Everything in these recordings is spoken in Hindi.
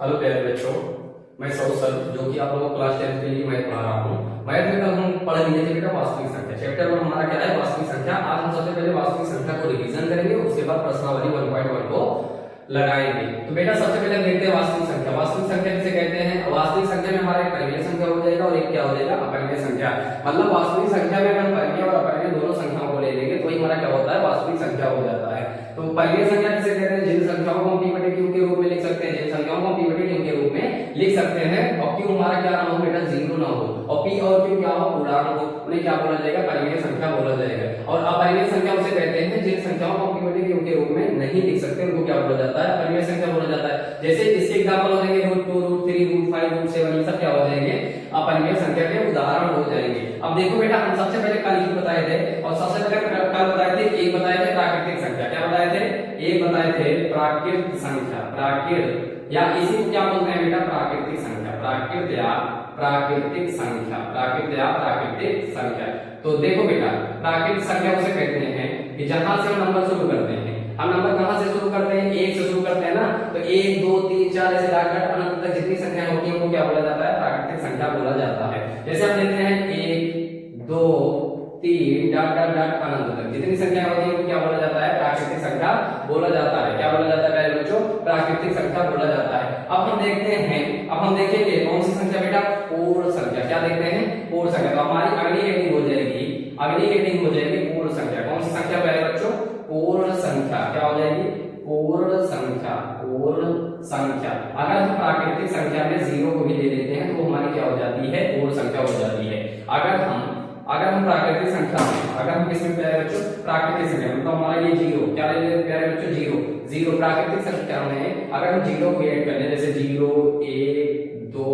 हेलो प्यारे बच्चों, मैं सौसर जो कि आप लोगों को क्लास 10 के लिए मैथ पढ़ा रहा हूँ। मैथ में कल हम पढ़ लिए थे बेटा वास्तविक संख्या। चैप्टर 1 हमारा क्या है? वास्तविक संख्या। आज हम सबसे पहले वास्तविक संख्या को रिवीजन करेंगे, उसके बाद प्रश्नावली 1.1 को लगाएंगे। तो बेटा सबसे पहले देखते हैं वास्तविक संख्या। वास्तविक संख्या किसे कहते हैं? वास्तविक संख्या में हमारा एक परिमेय संख्या हो जाएगा और एक क्या हो जाएगा? अपरिमेय संख्या। मतलब वास्तविक संख्या में हम परिमेय और अपरिमेय दोनों संख्याओं को ले लेंगे तो ही हमारा क्या होता है? वास्तविक संख्या हो जाता है। तो परिमेय संख्या किसे कहते हैं? जिन संख्याओं को हम p बटे q के रूप में लिख सकते हैं, जिन संख्याओं को हम p बटे q के रूप में लिख सकते हैं और q हमारा क्या ना हो बेटा? जीरो ना हो और p और q क्या हो? पूर्णांक हो, उन्हें क्या बोला जाएगा? परिमेय संख्या बोला जाएगा। और अपरिमेय संख्या उसे कहते हैं जिन संख्याओं को हम p बटे q के रूप में नहीं लिख सकते, उनको क्या बोला जाता है? परिमेय संख्या बोला जाता है। जैसे इसके एग्जांपल हो जाएंगे √2, √3, √5, √7, ये सब क्या हो जाएंगे? अपरिमेय संख्या के उदाहरण हो जाएंगे। अब देखो बेटा, हम सबसे पहले कल ही बताए थे और सबसे पहले कल बताए थे एक बताए थे प्राकृतिक संख्या। क्या बताए थे? एक बताए थे प्राकृत संख्या। प्राकृत या इसी को क्या बोलते हैं बेटा? प्राकृतिक संख्या। प्राकृत या प्राकृतिक संख्या। प्राकृत या प्राकृतिक संख्या। तो देखो बेटा, प्राकृतिक संख्या उसे कहते हैं कि जहां से हम नंबर शुरू करते हैं। हम नंबर कहां से शुरू करते हैं? एक से शुरू करते हैं ना। तो 1 2 3 4 ऐसे डॉट डॉट अनंत तक जितनी संख्या होती है उनको क्या बोला जाता है? प्राकृतिक संख्या बोला जाता है। जैसे हम देखते हैं 1 2 3 डॉट डॉट डॉट अनंत तक जितनी संख्या होती है उनको क्या बोला जाता है? प्राकृतिक संख्या बोला जाता है। क्या बोला जाता है प्यारे बच्चों? प्राकृतिक संख्या बोला जाता है। अब हम देखते हैं, अब हम देखेंगे कौन सी संख्या बेटा? पूर्ण संख्या। क्या देखते हैं? पूर्ण संख्या। तो हमारी अगली हेडिंग हो जाएगी, अगली हेडिंग हो जाएगी पूर्ण संख्या। कौन सी संख्या प्यारे बच्चों? पूर्ण संख्या। क्या हो जाएगी? पूर्ण संख्या। पूर्ण संख्या। अगर हम प्राकृतिक संख्या में 0 को भी ले लेते हैं तो हमारी क्या हो जाती है? पूर्ण संख्या हो जाती है। अगर हम प्राकृतिक संख्या में, अगर हम किसमें प्यारे बच्चों? प्राकृतिक संख्या में, तो हमारा ये 0 क्या ले लेते हैं प्यारे बच्चों? 0 प्राकृतिक संख्या में अगर हम 0 को ऐड कर ले, जैसे 0 1 2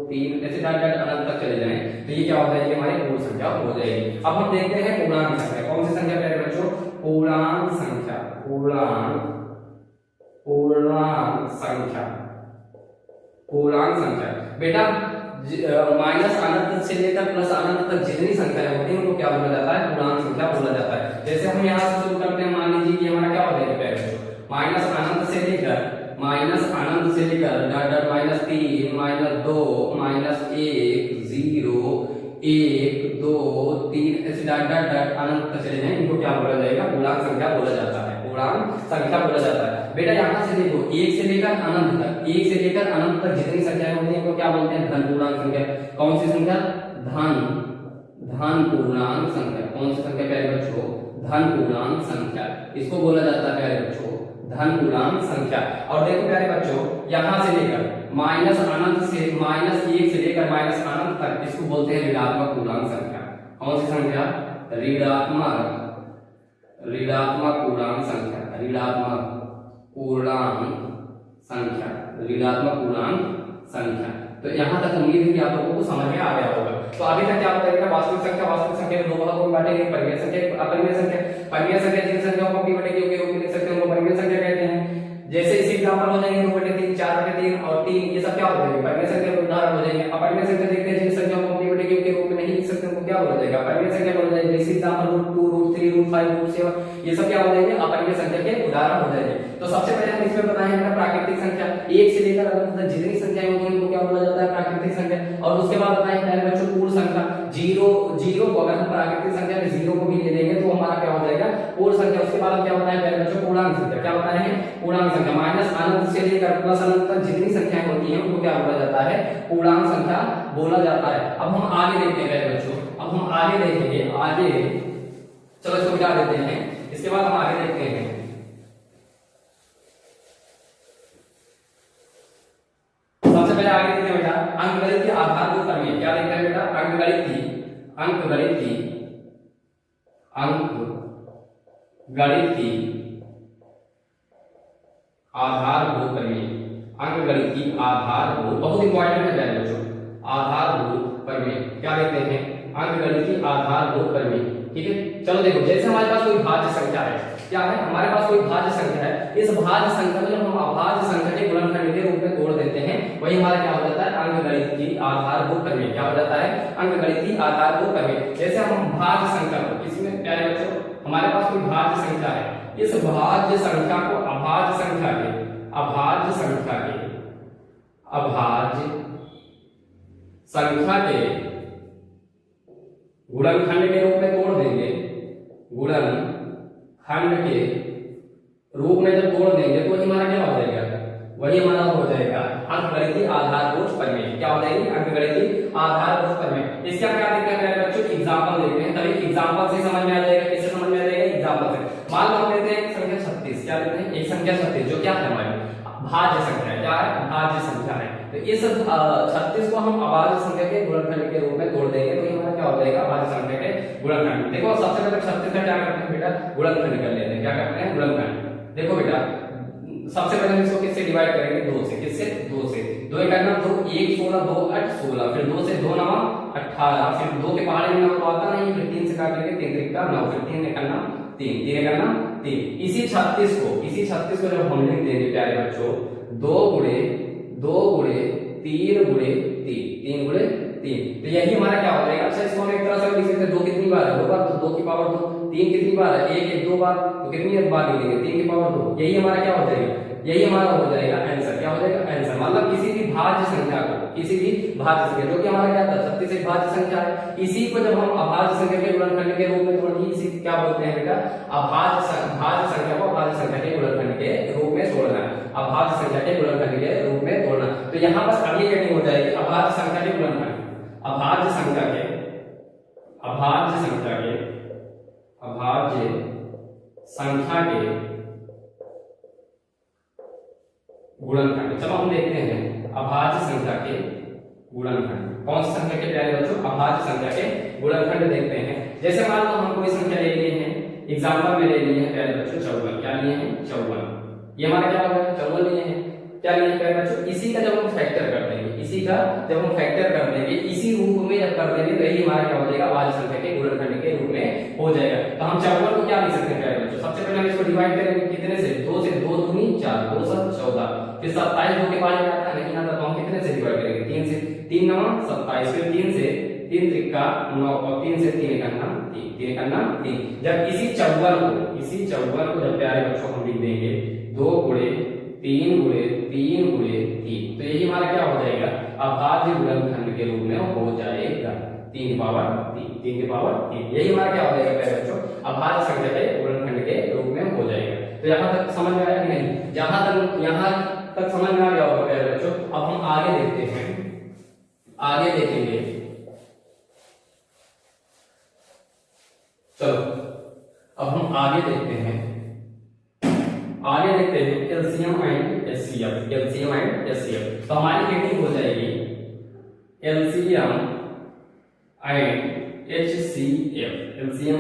3 ऐसे डॉट डॉट अनंत तक चले जाएं तो ये क्या हो जाएगी? हमारी पूर्ण संख्या हो जाएगी। अब हम देखते हैं पूर्णांक संख्या। कौन सी संख्या प्यारे बच्चों? पूर्णांक संख्या। पूर्णांक संख्या। पूर्णांक संख्या बेटा माइनस अनंत से लेकर प्लस अनंत तक जितनी संख्याएं होती हैं उनको क्या बोला जाता है? पूर्णांक संख्या बोला जाता है। जैसे हम यहाँ से शुरू करते हैं, मान लीजिए कि हमारा क्या हो जाएगा प्यारे बच्चों? माइनस अनंत से लेकर -3 -2 -1 0 1 2 3 ऐसे डॉट डॉट डॉट अनंत तक चले जाएं, इनको क्या बोला जाएगा? पूर्णांक संख्या बोला जाता है। पूर्णांक संख्या बोला जाता है। बेटा यहाँ से देखो 1 से लेकर अनंत तक, 1 से लेकर अनंत तक जितनी संख्याएं होती हैं उनको क्या बोलते हैं? धन पूर्णांक संख्या। कौन सी संख्या? धन पूर्णांक संख्या। कौन सी संख्या प्यारे बच्चों? धन पूर्णांक संख्या। इसको बोला जाता है प्यारे बच्चों धन पूर्णांक संख्या। और देखो प्यारे बच्चों, यहाँ से लेकर माइनस अनंत से -1 से लेकर माइनस अनंत तक इसको बोलते हैं ऋणात्मक पूर्णांक संख्या। कौन सी संख्या? ऋणात्मक पूर्णांक संख्या। ऋणात्मक पूर्णांक संख्या। ऋणात्मक पूर्णांक संख्या। तो यहाँ तक उम्मीद है कि आप लोगों को समझ में आ गया होगा। तो अभी तक क्या बताया? वास्तविक संख्या। वास्तविक संख्या में दो भागों में बांटेंगे, परिमेय संख्या, अपरिमेय संख्या। परिमेय संख्या जिन संख्याओं को p बटे q के रूप में लिख सकते हैं उनको परिमेय संख्या कहते हैं। जैसे इसी एग्जांपल हो जाएंगे 2 बटे 3 4 बटे 3 और 3, ये सब क्या हो जाएंगे? परिमेय संख्या के उदाहरण हो जाएंगे। अपरिमेय संख्या देखते हैं जिन संख्याओं को p बटे q के रूप में नहीं लिख सकते उनको क्या बोला जाएगा? परिमेय संख्या बोला जाएगा। जैसे एग्जांपल √2 √3 √5 √7 ये सब क्या हो जाएंगे? अपरिमेय संख्या के उदाहरण हो जाएंगे। तो सबसे पहले हम इसमें बताएंगे प्राकृतिक संख्या। 1 से लेकर अनंत तक जितनी संख्याएं होती हैं उनको क्या बोला जाता है? प्राकृतिक संख्या। और उसके बाद बताएंगे प्यारे बच्चों पूर्ण संख्या। 0 को अगर हम प्राकृतिक संख्या में 0 को भी ले लेंगे तो हमारा क्या हो जाएगा? पूर्ण संख्या। उसके बाद हम क्या बताएं प्यारे बच्चों? पूर्णांक संख्या। क्या बताएंगे? पूर्णांक संख्या। माइनस अनंत से लेकर प्लस अनंत तक जितनी संख्याएं होती हैं उनको क्या बोला जाता है? पूर्णांक संख्या बोला जाता है। अब हम आगे देखते हैं प्यारे बच्चों, अब हम आगे देखेंगे। आगे चलो इसको मिटा देते हैं, इसके बाद हम आगे देखते हैं। सबसे पहले आगे देखते हैं बेटा अंकगणित आधारभूत प्रमेय। क्या देखते हैं बेटा? अंकगणित आधारभूत प्रमेय। अंकगणित आधारभूत बहुत इंपॉर्टेंट है प्यारे बच्चों। आधारभूत प्रमेय क्या देखते हैं? अंकगणित आधारभूत प्रमेय। ठीक है, चलो देखो, जैसे हमारे पास कोई भाज्य संख्या है, क्या है? हमारे पास कोई भाज्य संख्या है। इस भाज्य संख्या को जब हम अभाज्य संख्या के गुणनखंड के रूप में तोड़ देते हैं वही हमारा क्या हो जाता है? अंकगणित आधारभूत प्रमेय। क्या हो जाता है? अंकगणित आधारभूत प्रमेय। जैसे हम भाज्य संख्या को, इसमें प्यारे बच्चों हमारे पास कोई भाज्य संख्या है, इस भाज्य संख्या को अभाज्य संख्या के अभाज्य संख्या के गुणनखंड के रूप में तोड़ देंगे, गुणनखंड के रूप में जब तोड़ देंगे तो हमारा क्या हो जाएगा, वही हमारा हो जाएगा अंकगणितीय आधारभूत प्रमेय। क्या हो जाएगी, अंकगणितीय आधारभूत प्रमेय। इसका क्या देखते हैं बच्चों, एग्जांपल देखते हैं, तभी एग्जांपल से समझ में आ जाएगा। कैसे समझ में आ जाएगा, एग्जांपल से। मान लो हम लेते हैं संख्या 36, क्या लेते हैं, एक संख्या 36 जो क्या है हमारी भाज्य संख्या है। क्या है, भाज्य संख्या है। तो इस 36 को हम अभाज्य संख्या के गुणनखंड के रूप में तोड़ देंगे तो हमारा क्या हो जाएगा, अभाज्य संख्या के गुणनखंड। देखो सबसे पहले 36 का क्या करते हैं बेटा, गुणनखंड कर लेते हैं। क्या करते हैं, गुणनखंड। देखो बेटा सबसे पहले हम इसको किससे डिवाइड करेंगे, 2 से। किससे, 2 से। 2 एक करना 2 1 16 2 8 16, फिर 2 से 2 9 18, फिर 2 के पहाड़े में तो आता नहीं, फिर 3 से काट लेंगे 3 3 का 9, फिर 3 करना 3 3 करना 3। इसी 36 को जब हम लिख देंगे प्यारे बच्चों, 2 गुणे 2 गुणे 3 गुणे 3 3 गुणे 3, तो यही हमारा क्या हो जाएगा। अच्छा इसको हम एक तरह से लिख सकते हैं, 2 कितनी बार है, 2 बार, तो 2 की पावर 2, 3 कितनी बार है, 1 1 2 बार, तो कितनी बार लिखेंगे, 3 की पावर 2। यही हमारा क्या हो जाएगा, यही हमारा हो जाएगा आंसर। क्या हो जाएगा, आंसर। मतलब किसी भी भाज्य संख्या को, किसी भी भाज्य संख्या जो कि हमारा क्या था 36 एक भाज्य संख्या है, इसी को जब हम अभाज्य संख्या के गुणनखंड के रूप में तोड़ेंगे, इसी क्या बोलते हैं बेटा, भाज्य संख्या को अभाज्य संख्या के गुणनखंड के रूप में तोड़ना, अभाज्य संख्या के गुणनखंड के रूप में तोड़ना। तो यहाँ पर अगली हेडिंग हो जाएगी अभाज्य संख्या के गुणनखंड, अभाज्य संख्या के गुणनखंड। चलो हम देखते हैं अभाज्य संख्या के गुणनखंड। कौन सी संख्या के प्यारे बच्चों, अभाज्य संख्या के गुणनखंड देखते हैं। जैसे मान लो हम कोई संख्या ले लिए हैं, एग्जांपल में ले लिए हैं प्यारे बच्चों 54। क्या लिए हैं, 54। ये हमारा क्या होगा, 54 लिए हैं। क्या लिए हैं प्यारे बच्चों, इसी का जब हम फैक्टर कर देंगे, इसी का जब हम फैक्टर कर देंगे, इसी रूप में जब कर देंगे तो यही हमारा क्या हो जाएगा, अभाज्य संख्या के गुणनखंड के रूप में हो जाएगा। तो हम 54 को क्या लिख सकते हैं प्यारे बच्चों, सबसे पहले हम इसको डिवाइड करेंगे कितने से, 2 से, 2 दूनी 4, 2 7 14, फिर 27 2 के बाद आता नहीं आता तो हम कितने से डिवाइड करेंगे, 3 से, 3 9 27, फिर 3 से 3 त्रिका 9 और 3 से 3 करना 3 करना 3। जब इसी 54 को जब प्यारे बच्चों हम लिख देंगे 2 गुणे 3 गुणे 3 गुणे 3, तो यही हमारा क्या हो जाएगा, अभाज्य गुणनखंड के रूप में हो जाएगा 3 की पावर 3। यही हमारा क्या हो जाएगा प्यारे बच्चों, अभाज्य संख्या के गुणनखंड के रूप में हो जाएगा। तो यहाँ तक समझ में आया कि नहीं, यहाँ तक समझ में आ गया होगा प्यारे बच्चों। अब हम आगे देखते हैं, आगे देखेंगे। चलो अब हम आगे देखते हैं एलसीएम एंड एचसीएफ। तो हमारी हेडिंग हो जाएगी LCM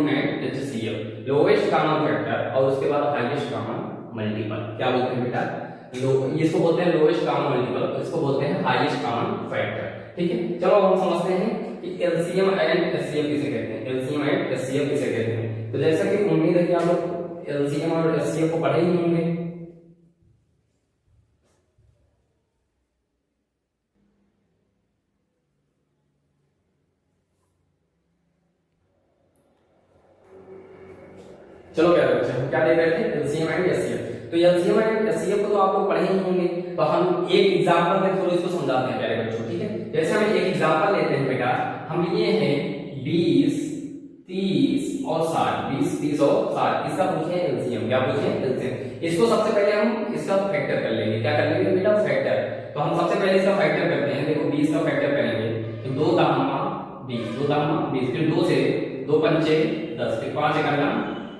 and HCF, lowest common factor और उसके बाद हाईएस्ट कॉमन मल्टीपल। क्या बोलते हैं बेटा, इसको बोलते हैं लोवेस्ट कॉमन मल्टीपल, इसको बोलते हैं हाईएस्ट कॉमन फैक्टर। ठीक है, चलो हम समझते हैं कि एलसीएम एंड एचसीएफ किसे कहते हैं, एलसीएम एंड एचसीएफ किसे कहते हैं। तो जैसा कि उम्मीद है कि आप लोग एलसीएम और एचसीएफ को पढ़े ही होंगे। चलो क्या बच्चे हम क्या देख रहे थे, एलसीएम एंड एचसीएफ। तो एलसीएम एंड एचसीएफ को तो आप लोग पढ़े ही होंगे, तो हम एक एग्जांपल में थोड़ा इसको समझाते हैं प्यारे बच्चों। ठीक है, जैसे हम एक एग्जांपल लेते हैं बेटा, हम लिए हैं 20 30 और 60, 20 30 और 60, इसका पूछे एलसीएम। क्या पूछे, एलसीएम। इसको सबसे पहले हम इसका फैक्टर कर लेंगे। क्या कर लेंगे बेटा, फैक्टर। तो हम सबसे पहले इसका फैक्टर करते हैं। देखो 20 का फैक्टर करेंगे तो 2 दामा 20, फिर 2 से 2 पंचे 10, फिर 5 करना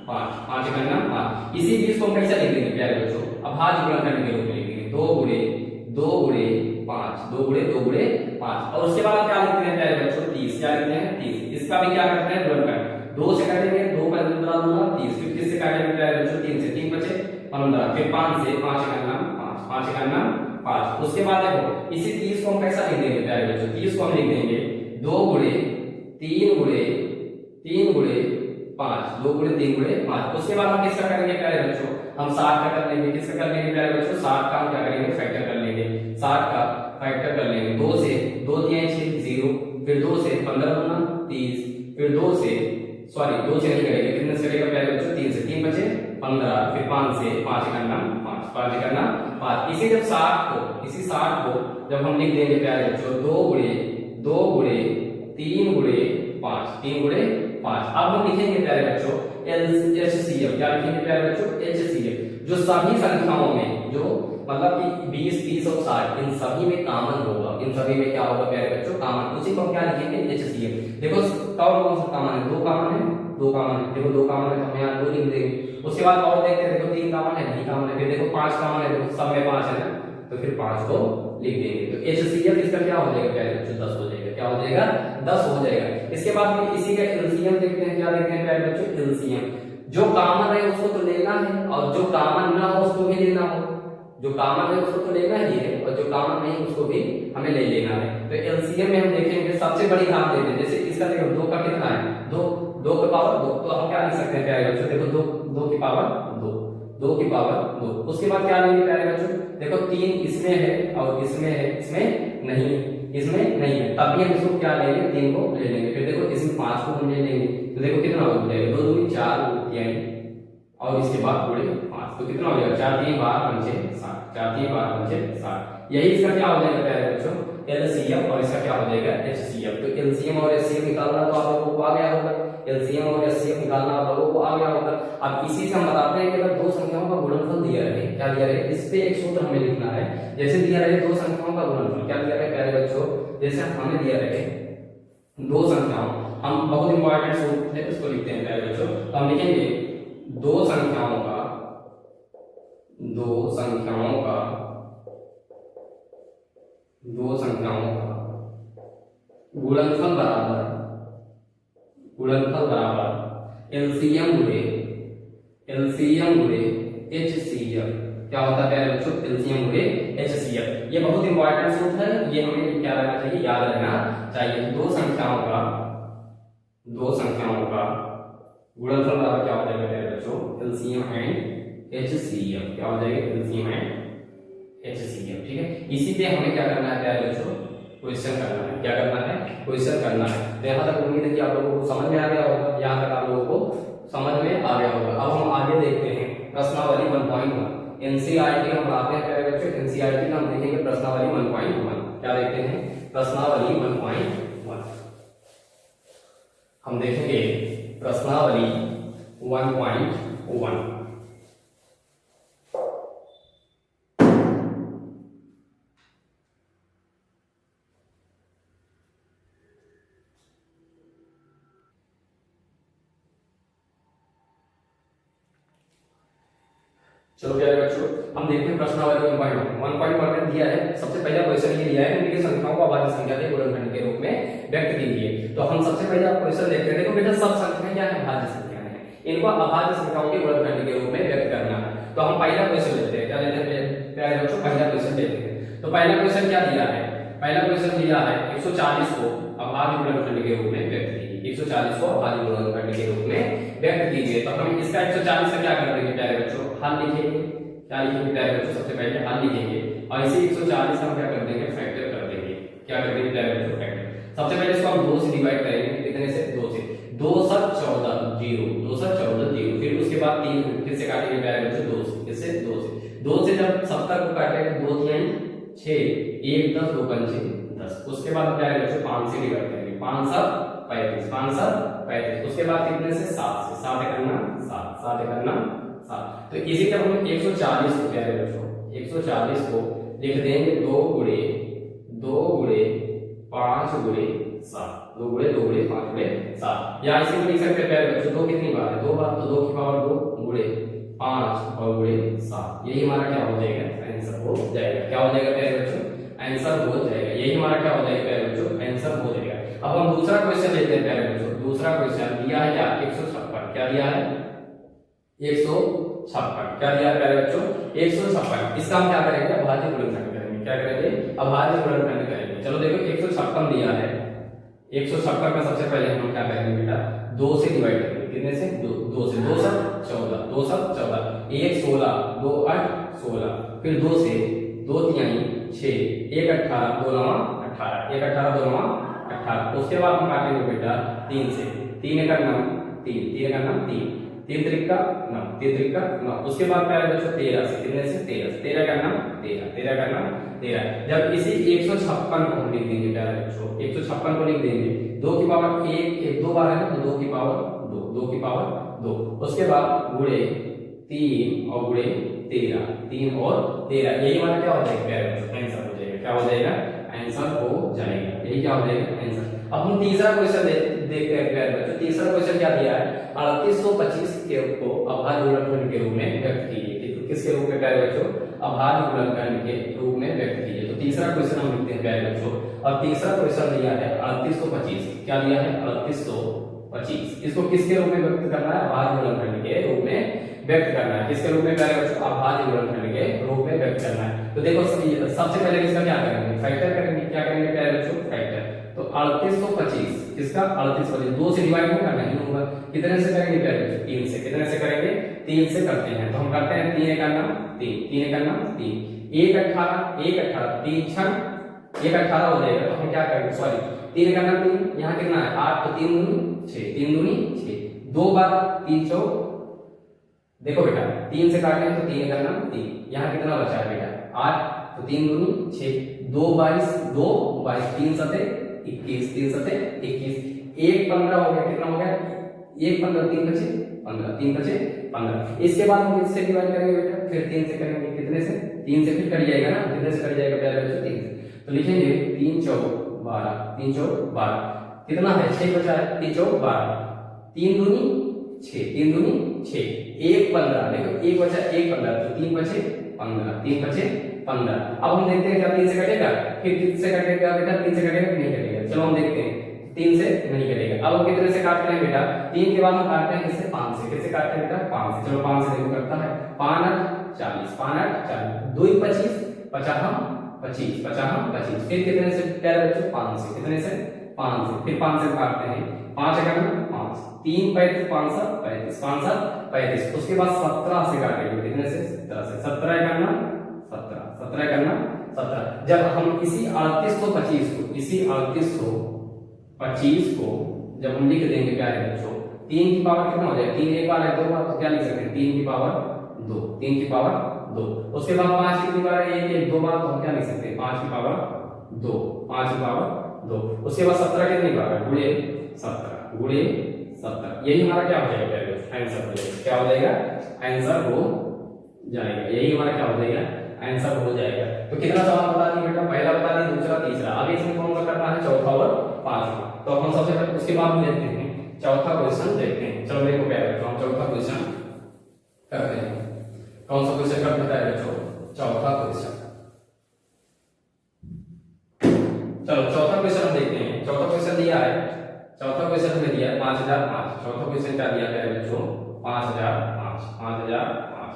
5 करना 5। इसी 20 को हम कैसे लिख देंगे प्यारे बच्चों, अभाज्य गुणनखंड के रूप में लिखेंगे 2 गुणे 5, 2 गुणे 5। और उसके बाद क्या लिखते हैं प्यारे बच्चों, 30। क्या लिखते हैं, 30। इसका भी क्या करते हैं, गुणनखंड। 2 से काटेंगे, 2 15 दूना 30, फिर किससे काटेंगे प्यारे बच्चों, 3 से, 3 बचे 15, फिर 5 से 5 करना 5। उसके बाद देखो इसी 30 को हम कैसा लिख देंगे प्यारे बच्चों, 30 को हम लिख देंगे 2 गुणे 3 गुणे 5, 2 गुणे 3 गुणे 5। उसके बाद हम किसका करेंगे प्यारे बच्चों, हम 60 का कर लेंगे। किसका कर लेंगे प्यारे बच्चों, 60 का हम क्या करेंगे, फैक्टर कर लेंगे। 60 का फैक्टर कर लेंगे, 2 से 2 3 6 0, फिर 2 से 15 गुना 30, फिर 2 से नहीं करेंगे, कितने से करेगा प्यारे बच्चों, 3 से, 3 बचे 15, फिर 5 से 5 करना 5, 5 करना 5। इसी जब 60 को जब हम लिख देंगे प्यारे बच्चों 2 गुणे 3 गुणे 5, 3 गुणे 5। अब हम लिखेंगे प्यारे बच्चों HCF। क्या लिखेंगे प्यारे बच्चों? HCF, जो सभी संख्याओं में, जो मतलब कि 20, 30 और 60 इन सभी में कॉमन होगा। इन सभी में क्या होगा प्यारे बच्चों? कॉमन। उसी को हम क्या लिखेंगे? HCF। देखो कौन कौन सा कॉमन है? 2 कॉमन है, 2 कॉमन है। देखो 2 कॉमन है तो हम यहाँ 2 लिख देंगे। उसके बाद और देखते हैं, देखो 3 कॉमन है, नहीं कॉमन है। फिर देखो 5 कॉमन है, देखो सब में 5 है ना, तो फिर 5 को लिख देंगे। तो HCF इसका क्या हो जाएगा प्यारे बच्चों? 10 हो जाएगा। क्या हो जाएगा? 10 हो जाएगा। इसके बाद में इसी का LCM देखते हैं। क्या देखते हैं प्यारे बच्चों? LCM। जो कॉमन है उसको तो लेना है, और जो कॉमन ना हो उसको भी लेना हो। जो कॉमन है उसको तो लेना ही है, और जो कॉमन नहीं उसको भी हमें ले लेना है। तो एलसीएम में हम देखेंगे सबसे बड़ी घात लेते हैं। जैसे इसका देखो 2 का कितना है? 2 की पावर 2, तो हम क्या लिख सकते हैं प्यारे बच्चों? देखो 2 की पावर 2 की पावर 2। उसके बाद क्या लेंगे प्यारे बच्चों? देखो 3 इसमें है और इसमें है, इसमें नहीं है, तब भी हम इसको क्या लेंगे? 3 को ले लेंगे। फिर देखो इसमें 5 को हम ले लेंगे, तो देखो कितना हो जाएगा? 2 दूनी 4 यानी, और इसके बाद गुणे 5, तो कितना हो जाएगा? 4 3 12 5 7, 4 3 12 5 7। यही इसका क्या हो जाएगा प्यारे बच्चों? एलसीएम, और इसका क्या हो जाएगा? एचसीएफ। तो एलसीएम और एचसीएफ निकालना तो आप लोगों को आ गया होगा। एलसीएम और एचसीएफ निकालना आप लोगों को आ गया होगा। अब इसी से हम बताते हैं कि अगर 2 संख्याओं का गुणनफल दिया रहे, क्या दिया रहे, इस पे एक सूत्र हमें लिखना है। जैसे दिया रहे 2 संख्याओं का गुणनफल, क्या दिया रहे प्यारे बच्चों? जैसे हमें दिया रहे 2 संख्याओं, हम बहुत इंपॉर्टेंट सूत्र है उसको लिखते हैं प्यारे बच्चों। तो हम लिखेंगे 2 संख्याओं का गुणनफल बराबर एलसीएम गुणे एचसीएफ। क्या होता है प्यारे बच्चों? एलसीएम गुणे एचसीएफ। ये बहुत इंपॉर्टेंट सूत्र है, ये हमें क्या रहना चाहिए? याद रहना चाहिए। 2 संख्याओं का गुणनफल बराबर क्या हो जाएगा प्यारे बच्चों? LCM and HCF. क्या हो जाएगा? LCM and HCF. ठीक है, इसी पे हमें क्या करना है प्यारे बच्चों? क्वेश्चन करना है। क्या करना है? क्वेश्चन करना है। तो यहाँ तक उम्मीद है कि आप लोगों को समझ में आ गया होगा। यहाँ तक आप लोगों को समझ में आ गया होगा। अब हम आगे देखते हैं प्रश्नावली 1.1। एनसीईआरटी हम पढ़ाते हैं प्यारे बच्चों। एनसीईआरटी में हम देखेंगे प्रश्नावली 1.1। क्या देखते हैं? प्रश्नावली 1.1 हम देखेंगे। प्रश्नावली 1.1। चलो प्यारे बच्चों, हम देखते हैं प्रश्नावली 1.1 में दिया है। सबसे पहला क्वेश्चन ये दिया है, निम्नलिखित संख्याओं को अभाज्य संख्या के गुणनखंड के रूप में व्यक्त कीजिए। तो हम सबसे पहले आप क्वेश्चन देखते हैं। देखो बेटा, सब संख्याएं क्या है? अभाज्य संख्याएं हैं। इनको अभाज्य संख्याओं के गुणनखंड के रूप में व्यक्त करना है। तो हम पहला क्वेश्चन लेते हैं। क्या लेते हैं प्यारे बच्चों? पहला क्वेश्चन लेते हैं। तो पहला क्वेश्चन क्या दिया है? पहला क्वेश्चन दिया है 140 को अभाज्य गुणनखंड के रूप में व्यक्त कीजिए। 140 को अभाज्य गुणनखंड के रूप में व्यक्त कीजिए। तो हम इसका 140 का क्या कर देंगे प्यारे बच्चों? हल लिखेंगे। क्या लिखेंगे प्यारे बच्चों? सबसे पहले हल लिखेंगे, और इसी 140 का हम क्या कर देंगे? फैक्टर कर देंगे। क्या कर देंगे प्यारे बच्चों? फैक्टर। सबसे पहले इसको हम 2 से डिवाइड करेंगे। कितने से? 2 से। 2 7 14 0, 2 7 14 0। फिर उसके बाद 3 फिर से काटेंगे प्यारे बच्चों 2 से। किससे? 2 से जब 70 को काटेंगे 2 3 6, 1 10 2 5 10। उसके बाद प्यारे बच्चों 5 से डिवाइड करेंगे। 5 7 35, 5 7 35। उसके बाद कितने से? 7 से। 7 करना 7। तो इसी तरह हम 140 को प्यारे बच्चों 140 को लिख देंगे 2 गुणे 5 गुणे 7। 2 गुणे 5 गुणे 7। या इसी को लिख सकते हैं प्यारे बच्चों 2 कितनी बार है? 2 बार। तो 2 की पावर 2 गुणे 5 और गुणे 7। यही हमारा क्या हो जाएगा? आंसर हो जाएगा। क्या हो जाएगा प्यारे बच्चों? आंसर हो जाएगा। यही हमारा क्या हो जाएगा प्यारे बच्चों? आंसर हो जाएगा। अब हम दूसरा क्वेश्चन लेते हैं प्यारे बच्चों। दूसरा क्वेश्चन दिया है क्या? 156। क्या दिया है? 156। क्या दिया है प्यारे बच्चों? 156। इसका हम क्या करेंगे? अभाज्य गुणनखंड करेंगे। क्या करेंगे? अभाज्य गुणनखंड करेंगे। चलो देखो 156 दिया है। 156 का सबसे पहले हम क्या करेंगे बेटा? 2 से डिवाइड करेंगे। कितने से? 2 से। 2 7 14, 2 7 14, 1 16, 2 8 16। फिर 2 से 2 3 6, 1 18, 2 9 18, 1 18 2 9 18। उसके बाद हम काटेंगे बेटा 3 से। 3 का 9 3, 3 का 9 3, तीन त्रिक का 9, तीन त्रिक का 9। उसके बाद प्यारे बच्चों 13 से, कितने से 13 से, 13 का नाम 13, 13 का नाम 13। जब इसी 156 को हम लिख देंगे प्यारे बच्चों, 156 को लिख देंगे 2 की पावर 1, 1 2 बार है तो 2 की पावर 2, 2 की पावर 2। उसके बाद गुणे 3 और गुणे 13, 3 और 13, यही हमारा क्या हो जाएगा प्यारे बच्चों, आंसर हो जाएगा। क्या हो जाएगा, आंसर हो जाएगा, यही क्या हो जाएगा आंसर। अब हम तीसरा क्वेश्चन देखते हैं प्यारे बच्चों। तीसरा क्वेश्चन क्या दिया है, 3825 के को अभाज्य गुणनखंड के रूप में व्यक्त कीजिए। तो किसके रूप में प्यारे बच्चों, अभाज्य गुणनखंड के रूप में व्यक्त कीजिए। तो तीसरा क्वेश्चन हम लिखते हैं प्यारे बच्चों। और तीसरा क्वेश्चन दिया है 3825, क्या दिया है 3825, इसको किसके रूप में व्यक्त करना है, अभाज्य गुणनखंड के रूप में व्यक्त करना है। किसके रूप में प्यारे बच्चों, अभाज्य गुणनखंड के रूप में व्यक्त करना है। तो देखो सबसे पहले इसका क्या करेंगे, फैक्टर करेंगे। क्या करेंगे प्यारे बच्चों, फैक्टर। तो 3825 किसका, 3825 2 से डिवाइड होगा नहीं होगा, कितने से करेंगे प्यारे बच्चों, 3 से। कितने से करेंगे, 3 से करते हैं। तो हम करते हैं 3 का नाम 3, 3 का नाम 3, 1 18, 1 18, 3 6 1 18 हो जाएगा। तो हम क्या करेंगे, सॉरी 3 का नाम 3, यहाँ कितना है 8, तो 3 दूनी 6, 3 दूनी 6, 2 बार 3 चौ, देखो बेटा 3 से काटते हैं तो 3 का नाम 3, यहाँ कितना बचा है बेटा 8, तो 3 दूनी 6, 2 22, 2 22, 3 सते 21, 3 सते 21, 1 15 हो गया, कितना हो गया 1 15, 3 बचे 15, 3 बचे 15। इसके बाद हम किससे डिवाइड करेंगे बेटा, फिर 3 से करेंगे। कितने से, 3 से फिर कट जाएगा ना, कितने से कट जाएगा प्यारे बच्चों, 3 से। तो लिखेंगे 3 चौ 12, 3 चौ 12, कितना है 6 बचा है, 3 चौ 12, 3 दूनी 6, 3 दूनी 6, 1 15, देखो 1 बचा 1 15, तो 3 बचे 15, 3 बचे 15। अब हम देखते हैं क्या 3 से कटेगा, फिर किससे कटेगा बेटा, 3 से कटेगा कि नहीं कटेगा, चलो हम देखते हैं। 3 से नहीं कटेगा। अब हम कितने से काटते हैं बेटा, 3 के बाद हम काटते हैं किससे, 5 से। किससे काटते हैं बेटा, 5 से। चलो 5 से देखो करता है 5 8 40, 5 8 40, 2 25, 50 25, 50 25, फिर कितने से प्यारे बच्चों, 5 से। कितने से, 5 से, फिर 5 से काटते हैं, 5 का 5, 3 35, 5 7 35, 5 7 35। उसके बाद 17 से काटेंगे, कितने से, 17 से। 17 करना 17, 17 करना 17। जब हम इसी 3825 को, इसी 3825 को जब हम लिख देंगे प्यारे बच्चों, 3 की पावर कितना हो जाएगा, 3 एक बार है 2 बार, तो क्या लिख सकते हैं 3 की पावर 2, 3 की पावर 2। उसके बाद 5 की बार है 1 1 2 बार, तो हम क्या लिख सकते हैं 5 की पावर 2, 5 की पावर 2। उसके बाद 17 कितनी बार है, गुणे 17, गुणे 17, यही हमारा क्या हो जाएगा प्यारे बच्चों, आंसर हो जाएगा। क्या हो जाएगा, आंसर हो जाएगा, यही हमारा क्या हो जाएगा, आंसर हो जाएगा। तो कितना सवाल बता दिए बेटा, पहला बता दिए, दूसरा, तीसरा। अब इसमें कौन सा करना है, चौथा और पांचवा। तो हम सबसे पहले उसके बाद में देखते हैं चौथा क्वेश्चन, देखते हैं। चलो देखो प्यारे बच्चों, हम चौथा क्वेश्चन करते हैं। कौन सा क्वेश्चन करते हैं प्यारे बच्चों, चौथा क्वेश्चन। चलो चौथा क्वेश्चन हम देखते हैं। चौथा क्वेश्चन दिया है, चौथा क्वेश्चन में दिया है 5005। चौथा क्वेश्चन क्या दिया प्यारे बच्चों, 5005, 5005।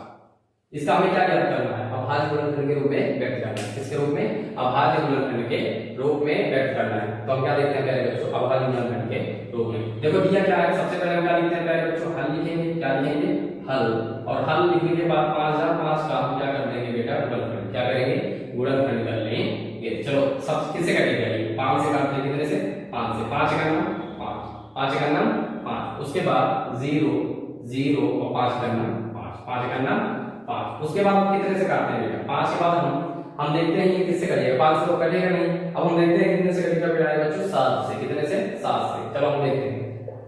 इसका हमें क्या ज्ञात करना है, अभाज्य गुणनखंड के रूप में व्यक्त करना है। किसके रूप में, अभाज्य गुणनखंड के रूप में व्यक्त करना है। तो हम क्या देखते हैं प्यारे बच्चों, अभाज्य गुणनखंड के रूप में। देखो दिया क्या है, सबसे पहले हम क्या लिखते हैं प्यारे बच्चों, हल लिखेंगे। क्या लिखेंगे, हल। और हल लिखने के बाद 5005 का हम क्या कर देंगे बेटा, गुणनखंड। क्या करेंगे, गुणनखंड कर लेंगे। चलो सब किससे कटेगा, 5 से काटते हैं, कितने से, 5 से। 5 का नाम 5, 5 का नाम 5। उसके बाद 0 0 और 5 का नाम 5, 5 का नाम 5। उसके बाद हम कितने से काटते हैं बेटा, 5 के बाद हम देखते हैं ये किससे कटेगा, 5 से तो कटेगा नहीं। अब हम देखते हैं कितने से कटेगा बेटा बच्चों, 7 से। कितने से, 7 से। चलो हम देखते हैं,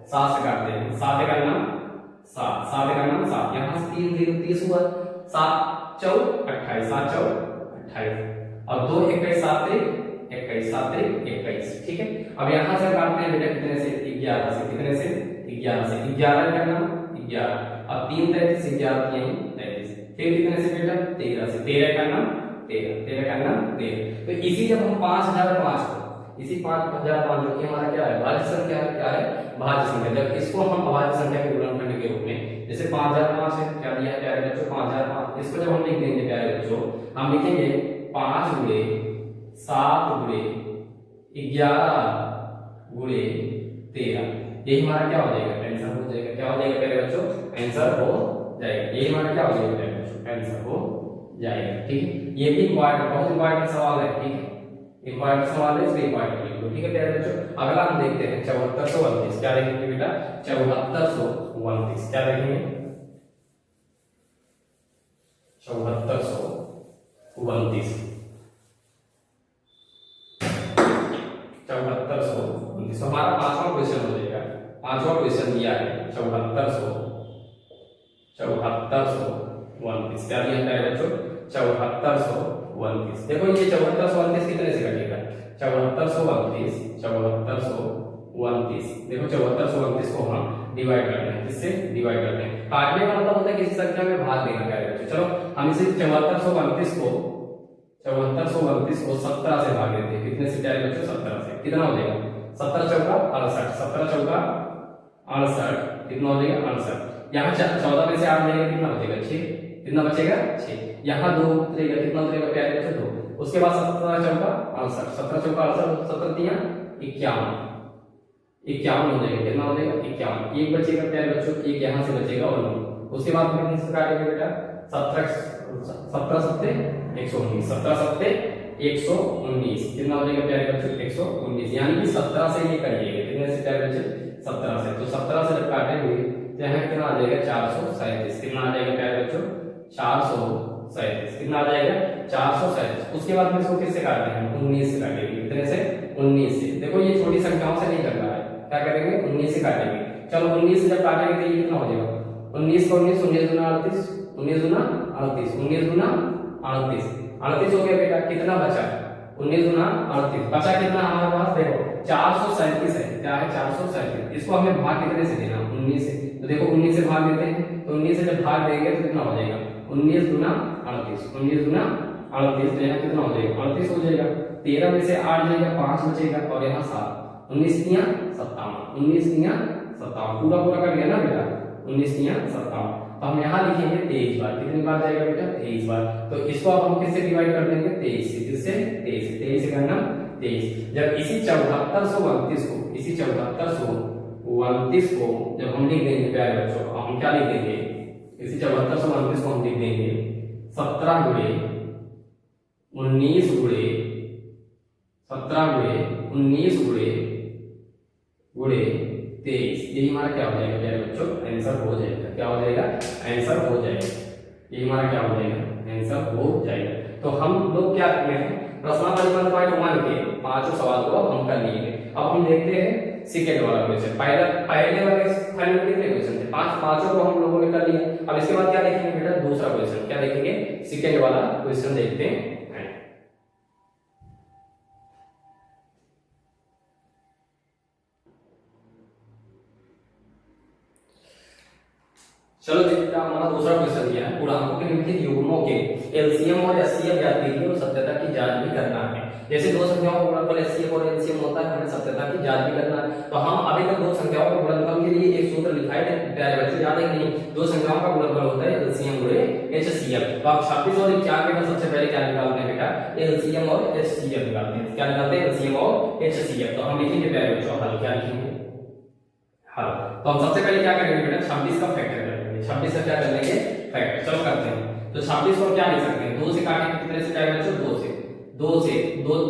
7 से काटते हैं। 7 का नाम 7, 7 का नाम 7, यहाँ से 3 0 30 हुआ, 7 चौ 28, 7 चौ 28। अब 2 21 7 21, 7 21, ठीक है। अब यहाँ से काटते हैं बेटा कितने से, 11 से। कितने से, 11 से। 11 का नाम 11। अब 3 33, 11 3 33, फिर कितने से बेटा, 13 से। 13 का नाम 13, 13 का नाम 13। तो इसी जब हम 5005 को, इसी 5005 जो कि हमारा क्या है, भाज्य संख्या है, क्या है, भाज्य संख्या। जब इसको हम अभाज्य संख्या के गुणनखंड के रूप में, जैसे 5005 है, क्या दिया है प्यारे बच्चों, 5005, इसको जब हम लिख देंगे प्यारे बच्चों, हम लिखेंगे 5 गुणे 7 गुणे 11 गुणे 13। यही हमारा क्या हो जाएगा, आंसर हो जाएगा। क्या हो जाएगा प्यारे बच्चों, आंसर हो जाएगा। यही हमारा क्या हो जाएगा प्यारे बच्चों, आंसर हो जाएगा। ठीक है, ये भी बहुत इंपॉर्टेंट सवाल है। ठीक है, इंपॉर्टेंट सवाल है, इसलिए इंपॉर्टेंट लिख लो। ठीक है प्यारे बच्चों, अगला हम देखते हैं 7429। क्या देखेंगे बेटा? 7429 क्या देखेंगे? 7429 7429 हमारा पांचवा क्वेश्चन हो जाएगा। पांचवा क्वेश्चन दिया है 7429। क्या दिया है बच्चों? 7429। देखो ये 7429 कितने से कटेगा? 7429 देखो 7429 को हम डिवाइड करते हैं, किससे डिवाइड करते हैं? काटने का मतलब होता है किसी संख्या में भाग देना प्यारे बच्चों। चलो हम इसे 7429 को 17 से भाग देते हैं। कितने से प्यारे बच्चों? 17 से। कितना हो जाएगा? 17 चौका 68, 17 चौका 68, कितना हो जाएगा? 68। यहाँ 14 में से 8 जाएगा, कितना बचेगा? 6। कितना बचेगा? 6। यहाँ 2 उतरेगा, कितना उतरेगा प्यारे बच्चों? 2। उसके बाद 17 चौका 68, 17 चौका 68, 17 दिया 51, 51 हो जाएगा। कितना हो जाएगा? 51। एक बचेगा प्यारे बच्चों, एक यहाँ से बचेगा और 9। उसके बाद में किससे काटेंगे बेटा? 17 सत्ते 119, 17 सत्ते 119, कितना हो जाएगा प्यारे बच्चों? 119। यानी कि 17 से ये करिएगा, कितने से प्यारे बच्चों? 17 से। तो 17 से जब काटेंगे तो यहाँ कितना आ जाएगा? 437। कितना आ जाएगा प्यारे बच्चों? 437। कितना आ जाएगा? 437। उसके बाद में इसको किससे काटते हैं? 19 से काटेंगे। कितने से? 19 से। देखो ये छोटी संख्याओं से नहीं कर रहा है, क्या करेंगे? 19 से काटेंगे। चलो 19 से जब काटेंगे तो ये कितना हो जाएगा? 19 को 19 19 दूना 38, 19 दूना 38, 19 दूना 38, 38 हो गया बेटा। कितना बचा? 19 दूना 38, बचा कितना हमारे पास? देखो 437 है। क्या है? 437। इसको हमें भाग कितने से देना? 19 से। तो देखो 19 से भाग देते हैं, तो 19 से जब भाग देंगे तो कितना हो जाएगा? 19 दूना 38, 19 दूना 38, तो यहाँ कितना हो जाएगा? 38 हो जाएगा। 13 में से 8 जाएगा, 5 बचेगा और यहाँ 7, 19 तिया 57, 19 तिया 57, पूरा पूरा कट गया ना बेटा? 19 तिया 57। तो हम यहाँ लिखेंगे 23 बार। कितनी बार जाएगा बेटा? 23 बार। तो इसको अब हम किससे डिवाइड कर देंगे? 23 से। किससे? 23 से। 23 से करना 23। जब इसी 7429 को, इसी 7429 को जब हम लिख देंगे प्यारे बच्चों, हम क्या लिख देंगे? इसी 7429 को हम लिख देंगे 17 गुणे 19 गुणे 17 गुणे 19 गुणे 23। यही हमारा क्या हो जाएगा प्यारे बच्चों? आंसर हो जाएगा। क्या हो जाएगा? आंसर हो जाएगा। यही हमारा क्या हो जाएगा? आंसर हो जाएगा। तो हम लोग क्या करते हैं? प्रश्नावली 1.1 के पांचों सवाल को अब हम कर लिए। अब हम देखते हैं सेकेंड वाला क्वेश्चन। पहले वाले फाइनल में कितने क्वेश्चन थे? पांचों को हम लोगों ने कर लिया। अब इसके बाद क्या देखेंगे बेटा? दूसरा क्वेश्चन। क्या देखेंगे? सेकेंड वाला क्वेश्चन देखते हैं। चलो देखते हैं, हमारा दूसरा क्वेश्चन दिया है पूर्णांकों के निम्नलिखित युग्मों के एलसीएम और एचसीएफ ज्ञात कीजिए और सत्यता की जांच भी करना है। जैसे दो संख्याओं का गुणनफल एचसीएफ और एलसीएम होता है, हमें सत्यता की जांच भी करना है। तो हम अभी तक दो संख्याओं के गुणनफल के लिए एक सूत्र लिखा है, प्यारे बच्चे याद है कि नहीं? दो संख्याओं का गुणनफल होता है एलसीएम गुणे एचसीएफ। तो आप 26 और 91 का सबसे पहले क्या निकालते हैं बेटा? एलसीएम और एचसीएफ निकालते हैं। क्या निकालते हैं? एलसीएम और एचसीएफ। तो हम लिखेंगे प्यारे बच्चों हल। क्या लिखेंगे? हल। तो हम सबसे पहले क्या करेंगे बेटा? 26 का फैक्टर करेंगे। 26 का क्या कर लेंगे? फैक्टर। चलो करते हैं। तो 26 को क्या लिख सकते हैं? 2 से काटेंगे, कितने से प्यारे बच्चों? 2 से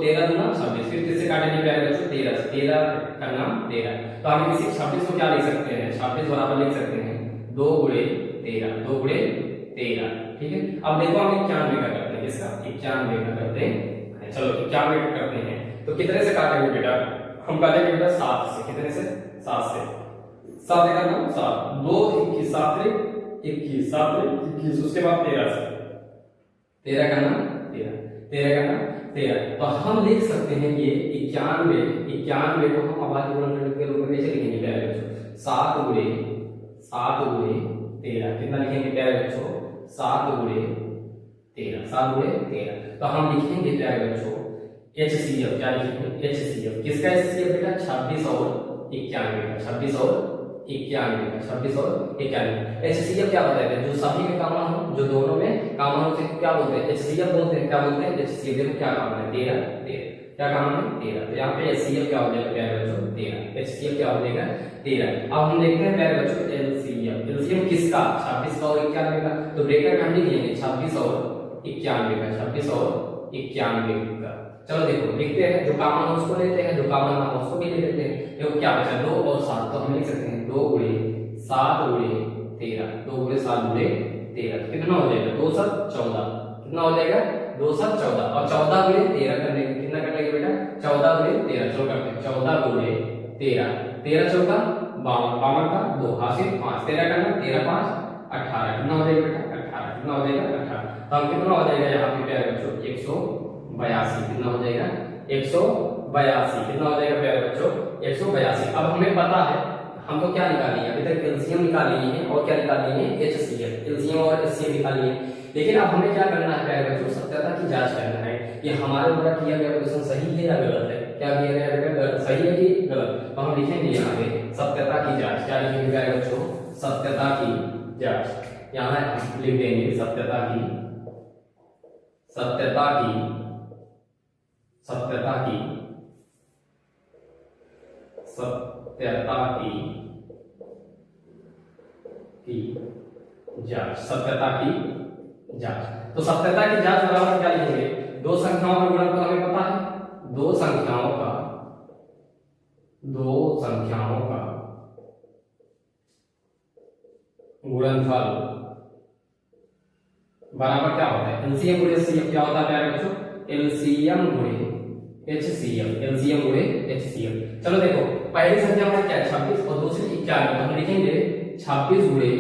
13 दूना 26। फिर किससे काटेंगे प्यारे बच्चों? 13 से। 13 का नाम 13। तो हम इसी 26 को क्या लिख सकते हैं? 26 बराबर लिख सकते हैं 2 गुणे 13, 2 गुणे 13। ठीक है। अब देखो हम 91 का करते हैं। इसका 91 का करते हैं। चलो 91 का करते हैं। तो कितने से काटेंगे बेटा? हम काटेंगे बेटा 7 से। कितने से? 7 से। 7 का नाम 7, 2 21, 7 21, 7 21। उसके बाद 13 से। 13 का नाम 13, 13 का नाम 13। तो हम लिख सकते हैं ये 91 को हम आबादी गुणनफल के रूप में कैसे लिखेंगे प्यारे बच्चों? 7 गुणे 13। कितना लिखेंगे प्यारे बच्चों? 7 गुणे 13। तो हम लिखेंगे प्यारे बच्चों एचसीएफ। क्या लिखेंगे? एचसीएफ। किसका एचसीएफ बेटा? 26 और 91 का। 26 और 91। एचसीएफ क्या होता है? जो सभी में कॉमन हो, जो दोनों में कॉमन हो उसे क्या बोलते हैं? एचसीएफ बोलते हैं। क्या बोलते हैं? एचसीएफ। देखो क्या कॉमन है? 13। क्या कॉमन है? 13। तो यहाँ पे एचसीएफ क्या हो जाएगा प्यारे बच्चों? 13। एचसीएफ क्या हो जाएगा? 13। अब हम देखते हैं प्यारे बच्चों एलसीएम। एलसीएम किसका? 26 का और 91 का। तो ब्रैकेट में हम लिख लेंगे 26 और 91 का। 26 और 91 का। चलो देखो लिखते हैं, जो कॉमन है उसको लेते हैं, जो कॉमन ना हो उसको भी ले लेते हैं। देखो क्या बचा 2 और 7, तो हम लिख सकते हैं 2 गुणे 7 गुणे 13, 2 गुणे 7 गुणे 13 कितना हो जाएगा 2 7 14, कितना हो जाएगा 2 7 14 और 14 गुणे 13 कर लेंगे, कितना कर लेंगे बेटा 14 गुणे 13। चलो करते हैं 14 गुणे 13, 13 चौका 52, 52 का 2 हासिल 5, 13 करना 13 5 18, कितना हो जाएगा बेटा 18, कितना हो जाएगा 18। तो हम कितना हो जाएगा यहाँ पे प्यारे बच्चों 182, कितना हो जाएगा 182, कितना हो जाएगा प्यारे बच्चों 182। अब हमें पता है हमको क्या निकालनी है, अभी तक एलसीएम निकाल ली है और क्या निकाल ली है एचसीएफ, एलसीएम और एचसीएफ निकाल ली है। लेकिन अब हमें क्या करना है प्यारे बच्चों सत्यता की जांच करना है कि हमारे द्वारा किया गया क्वेश्चन सही है या गलत है। क्या किया गया बेटा सही है कि गलत, तो हम लिखेंगे यहाँ पे सत्यता की जांच। क्या लिखेंगे प्यारे बच्चों सत्यता की जांच। यहाँ हम लिख देंगे सत्यता की सत्यता की सत्यता की सत्यता की जांच, सत्यता की जांच। तो सत्यता की जांच बराबर क्या लिखेंगे, दो संख्याओं का गुणनफल हमें पता है, दो संख्याओं का गुणनफल बराबर क्या होता है एलसीएम गुणे एचसीएफ। क्या होता है प्यारे बच्चों एलसीएम गुणे एचसीएफ, एलसीएम गुणे एचसीएफ। चलो देखो पहली संख्या हमारी क्या है 26 और दूसरी 91, हम लिखेंगे 26 गुणे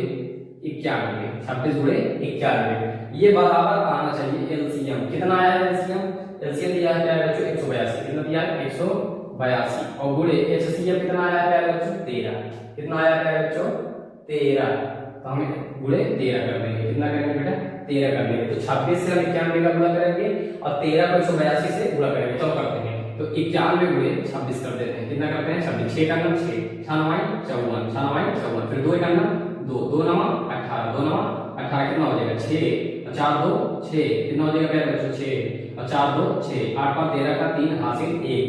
91, 26 गुणे 91, ये बराबर आना चाहिए एलसीएम। कितना आया है एलसीएम, एलसीएम दिया है प्यारे बच्चों 182, कितना दिया है 182 और गुणे एचसीएफ कितना आया है प्यारे बच्चों 13, कितना आया है प्यारे बच्चों 13, तो हम गुणे 13 कर देंगे, कितना करेंगे बेटा 13 कर देंगे। तो 26 से हम 91 का गुणा करेंगे और 13 को 182 से गुणा करेंगे। चलो करते हैं तो 91 गुणे 26 कर देते हैं, कितना करते हैं 26, 6 का नाम 6, 6 9 54, 6 9 54, फिर 2 का नाम 2, 2 9 18, 2 9 18, कितना हो जाएगा 6 और 4 2 6, कितना हो जाएगा प्यारे बच्चों 6 और 4 2 6, 8 5 13 का 3 हासिल 1,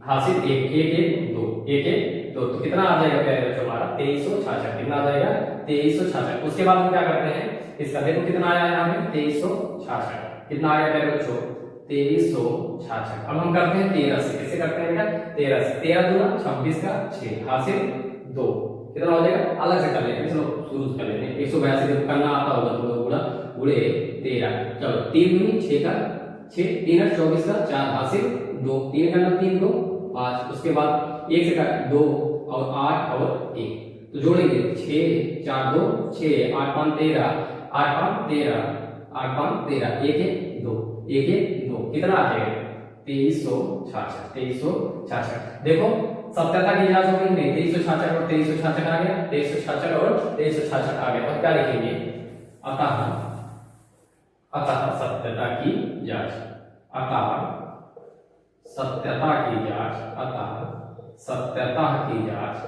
हासिल 1 1 1 2 1 1 2, तो कितना आ जाएगा प्यारे बच्चों हमारा 2366, कितना आ जाएगा 2366। उसके बाद हम क्या करते हैं इसका देखो कितना आया यहाँ पे 2366, कितना आया प्यारे बच्चों 2366। अब हम करते हैं 13 से, कैसे करते हैं बेटा 13 से, 13 दूना 26 का 6 हासिल 2, कितना हो जाएगा अलग से कर लेते हैं, चलो शुरू कर लेते हैं 182 जब करना आता होगा तो गुणा गुणे 13, चलो 3 दूनी 6 का 6, 3 24 का 4 हासिल 2, 3 का 3 2 5, उसके बाद 1 से 2 और 8 और 1, तो जोड़ेंगे 6 4 2 6 8 5 13, 8 5 13, 8 5 13, 1 1 2 1 1 2, कितना आ जाएगा 2366, 2366। देखो सत्यता की जांच हो गई नहीं, 2366 और 2366 आ गया, 2366 और 2366 आ गया, तो क्या लिखेंगे अतः सत्यता की जांच, अतः सत्यता की जांच, अतः सत्यता की जांच,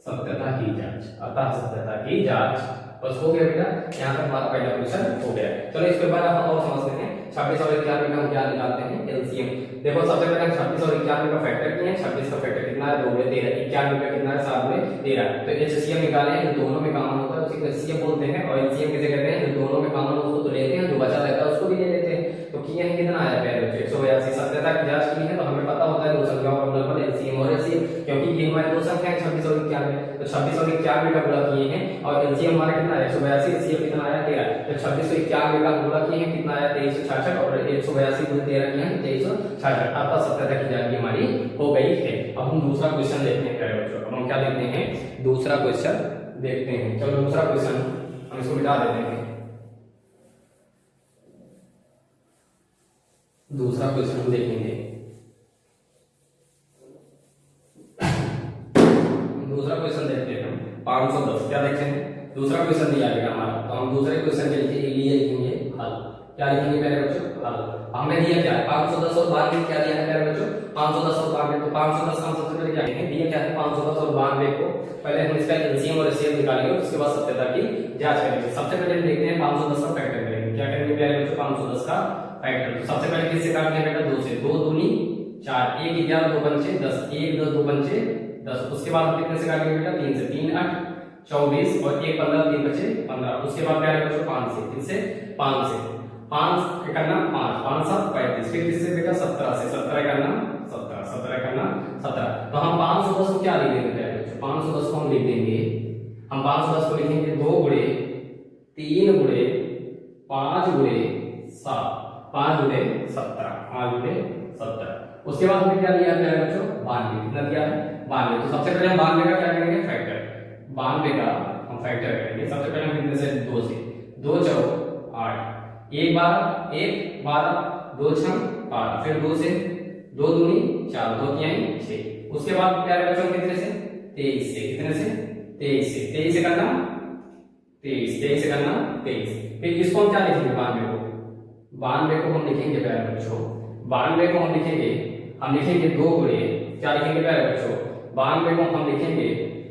सत्यता की जांच, अतः सत्यता की जांच। बस हो गया बेटा, यहाँ तक हमारा पहला क्वेश्चन हो गया। चलो इसके बाद हम और समझते हैं 26 और 91 का हम क्या निकालते हैं एलसीएम। देखो सबसे पहले 26 और 91 का फैक्टर किया है, 26 का फैक्टर कितना है 2 गुणे 13, 91 का कितना है 7 गुणे 13, तो एचसीएम निकाले हैं, जो दोनों में कॉमन होता है उसी को एचसीएम बोलते हैं, और एलसीएम किसे कहते हैं जो दोनों में कॉमन हो उसको तो लेते हैं, जो बचा रहता है उसको भी ले लेते हैं। तो किए हैं कितना आया पहले 182, सत्यता की जांच की है तो हमें पता होता है दो संख्याओं का गुणनफल एलसीएम और एचसीएम, क्योंकि ये हमारी दो संख्याएं 26 और 91, तो 26 और 91 का गुणा किए हैं और एलसीएम हमारा कितना है 182, एचसीएम कितना आया 13, तो 26 और 91 का गुणा किए हैं कितना आया 2366 और 182 गुणे 13 किए हैं 2366। अतः सत्यता की जांच हमारी हो गई है। अब हम दूसरा क्वेश्चन देखते हैं प्यारे बच्चों, अब हम क्या देखते हैं दूसरा क्वेश्चन देखते हैं। चलो दूसरा क्वेश्चन हम इसको मिटा देते हैं, दूसरा क्वेश्चन हम देखेंगे। दूसरा क्वेश्चन देखते हैं हम 510, क्या देखते हैं दूसरा क्वेश्चन दिया गया हमारा, तो हम दूसरे क्वेश्चन के लिए लिखेंगे हल। क्या लिखेंगे मेरे बच्चों हल। हमें दिया क्या 510 और 92 क्या दिया है मेरे बच्चों 510 और 92, तो 510 का हम सबसे पहले क्या लिखेंगे दिया क्या है 510 और 92 को पहले हम इसका एलसीएम और एचसीएफ निकालेंगे, उसके बाद सत्यता की जांच करेंगे। सबसे पहले देखते हैं 510 का फैक्टर करेंगे। क्या करेंगे प्यारे बच्चों 510 का फैक्टर, तो सबसे पहले किससे काटते हैं बेटा 2 से, 2 दूनी 4, 1 11 2 पंचे 10, 1 10 2 पंचे 10, उसके बाद हम कितने से काटेंगे बेटा 3 से, 3 8 24 और 1 15 3 बचे 15। उसके बाद प्यारे बच्चों 5 से, किससे 5 से, 5 करना 5 5 7 35, फिर किससे बेटा 17 से, 17 करना 17 17 करना 17। तो हम 510 को क्या लिख देंगे प्यारे बच्चों, 510 को हम लिख देंगे, हम 510 को लिखेंगे 2 गुणे 3 गुणे 5 गुणे 7, 5 गुणे 17, 5 गुणे 17। उसके बाद हमने क्या लिया है बच्चों 92, कितना दिया है 92। तो सबसे पहले हम 92 का क्या करेंगे फैक्टर, 92 का हम फैक्टर करेंगे। सबसे पहले हम कितने से 2 से, 2 चौक 8, 1 12 1 12 2 6 12, फिर 2 से 2 दूनी 4 2 तिहाई 6। उसके बाद प्यारे बच्चों कितने से 23 से, कितने से 23 से, 23 से करना 23 23 से करना 23। फिर इसको हम क्या लिखेंगे 92 को, 92 को हम लिखेंगे प्यारे बच्चों, 92 को हम लिखेंगे 2 गुणे, क्या लिखेंगे प्यारे बच्चों 92 को हम लिखेंगे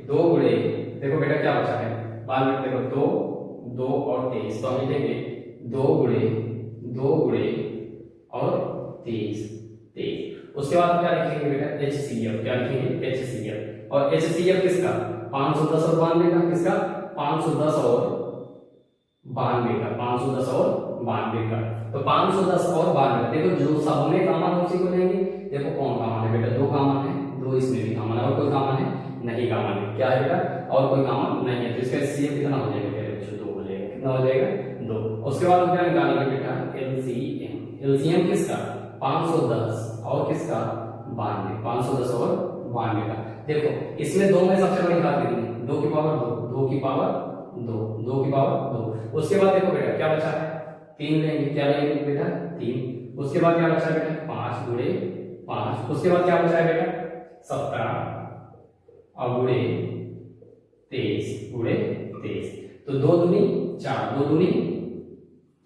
2 गुणे, देखो बेटा क्या बचा है 92, देखो 2 2 और 23, तो हम लिखेंगे 2 गुणे 2 गुणे और 23 23। उसके बाद क्या लिखेंगे बेटा HCF, क्या लिखेंगे HCF, और HCF किसका 510 और 92 का, किसका 510 और 92 का, 510 और 92 का। तो 510 और 92, देखो जो सब में कॉमन उसी को लेंगे। देखो कौन कॉमन है बेटा, 2 कॉमन है, 2 इसमें भी कॉमन है, और कोई कॉमन है नहीं, कॉमन है क्या है बेटा, और कोई कॉमन नहीं है। तो इसका HCF कितना हो जाएगा बेटा बच्चों 2 हो जाएगा, कितना हो जाएगा 2। उसके बाद हम क्या निकालेंगे बेटा LCM, LCM किसका 510 और किसका 92, 510 और 92 का। देखो इसमें 2 में सबसे बड़ी घात कितनी, 2 की पावर 2, 2 की पावर 2, 2 की पावर 2। उसके बाद देखो बेटा क्या बचा है 3 लेंगे, क्या लेंगे बेटा 3। उसके बाद क्या बचा है बेटा 5 गुणे 5। उसके बाद क्या बचा है बेटा 17 और गुणे 23 गुणे 23। तो 2 दूनी 4, 2 दूनी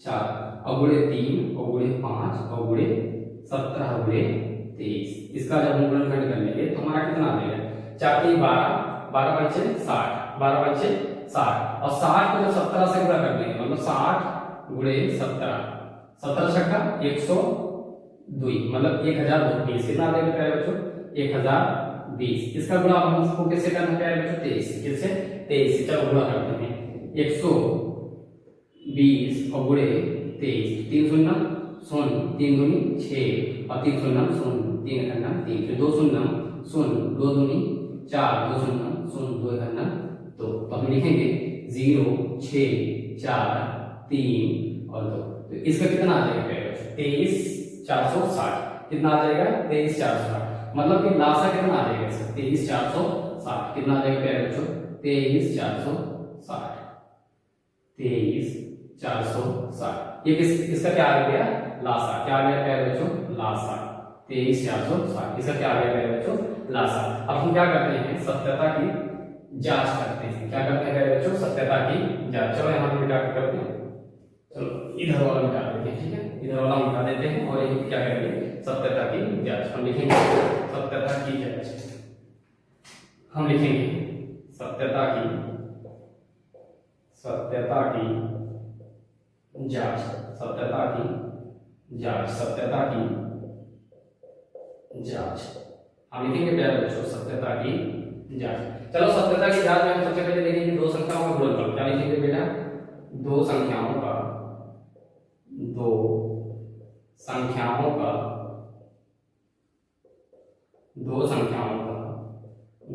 4 और गुणे 3 और गुणे 5 और गुणे 17 गुणे 23। इसका जब हम गुणनखंड कर लेंगे तो हमारा कितना आ जाएगा 4 3 12, 12 पंचे 60, 12 पंचे 60, और 60 को जब 17 से गुणा कर देंगे मतलब 60 गुणे 17, 17 छक्का 102, मतलब 1020, कितना आ जाएगा प्यारे बच्चों 1020। इसका गुणा हम इसको किससे करना है प्यारे बच्चों 23 से, किससे 23 से। चलो गुणा करते हैं 120 और गुणे 23, 3 शून्य शून्य, 3 दूनी 6 और 3 शून्य शून्य, 3 करना 3, फिर 2 शून्य शून्य, 2 दूनी 4, 2 शून्य शून्य, 2 करना 2। तो हम लिखेंगे 0 6 4 3 और 2। तो इसका कितना आ जाएगा प्यारे बच्चों 23460, कितना आ जाएगा 23460, मतलब कि लासा कितना आ जाएगा इसका 23460, कितना आ जाएगा प्यारे बच्चों 23460, 23460। ये इसका क्या आ गया लासा, क्या आ गया प्यारे बच्चों लासा 23460, इसका क्या आ गया प्यारे बच्चों लासा। अब हम क्या करते हैं सत्यता की जांच करते हैं, क्या करते हैं प्यारे बच्चों सत्यता की जांच। चलो यहाँ पे मिटा के करते हैं, चलो इधर वाला मिटा देते हैं, ठीक है इधर वाला मिटा देते हैं और ये क्या करेंगे सत्यता की जांच। हम लिखेंगे सत्यता की जांच, हम लिखेंगे सत्यता की जांच, सत्यता की जांच, सत्यता की जांच, हम लिखेंगे प्यारे बच्चों सत्यता की जांच। चलो सत्यता की जांच में हम सबसे पहले देखेंगे 2 संख्याओं का गुणनफल। क्या लिखेंगे बेटा 2 संख्याओं का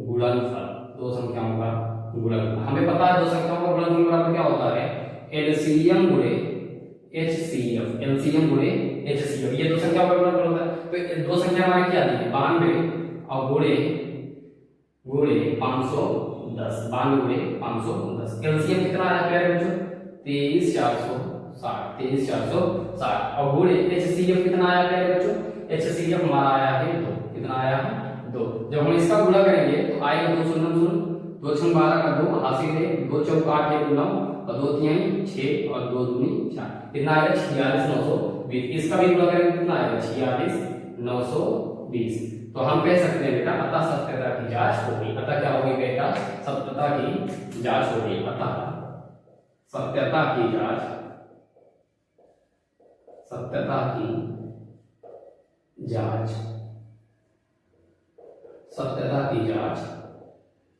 गुणनफल, 2 संख्याओं का गुणनफल। हमें पता है 2 संख्याओं का गुणनफल बराबर क्या होता है LCM गुणे HCF, LCM गुणे HCF, ये 2 संख्याओं का गुणनफल होता है। तो 2 संख्या हमारी क्या दी है 92 और गुणे 510, 92 गुणे 510। LCM कितना आया प्यारे बच्चों 23460, 23460, और गुणे HCF कितना आया प्यारे बच्चों HCF हमारा आया है 2, कितना आया है 2। जब हम इसका गुणा करेंगे तो आएगा 2 शून्य शून्य, 2 छंग 12 का 2 हासिल है, 2 चौक 8 1 9 और 2 तिहाई 6 और 2 दूनी 4, कितना आएगा 46920। इसका भी गुणा करेंगे कितना आएगा 46920। तो हम कह सकते हैं बेटा अतः सत्यता की जांच होगी। अतः क्या होगी बेटा सत्यता की जांच होगी, अतः सत्यता की जांच, सत्यता की जांच, सत्यता की जांच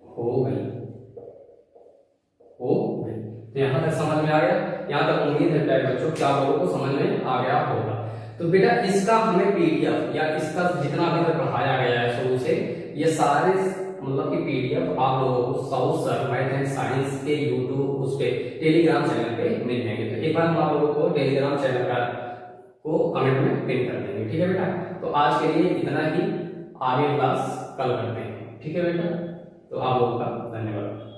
हो गई, हो गई। तो यहाँ तक समझ में आ गया। यहाँ तक उम्मीद है प्यारे बच्चों कि आप लोगों को समझ में आ गया होगा। तो बेटा इसका हमें पीडीएफ या इसका जितना अभी तक पढ़ाया गया है शुरू से, ये सारे मतलब कि पीडीएफ आप लोगों को south sir math and science के यूट्यूब उस पे टेलीग्राम चैनल पे मिल जाएंगे। तो एक बार हम आप लोगों को टेलीग्राम चैनल का को कमेंट में पिन कर देंगे, ठीक है बेटा। तो आज के लिए इतना ही, आगे क्लास कल करते हैं, ठीक है बेटा। तो आप लोगों का धन्यवाद।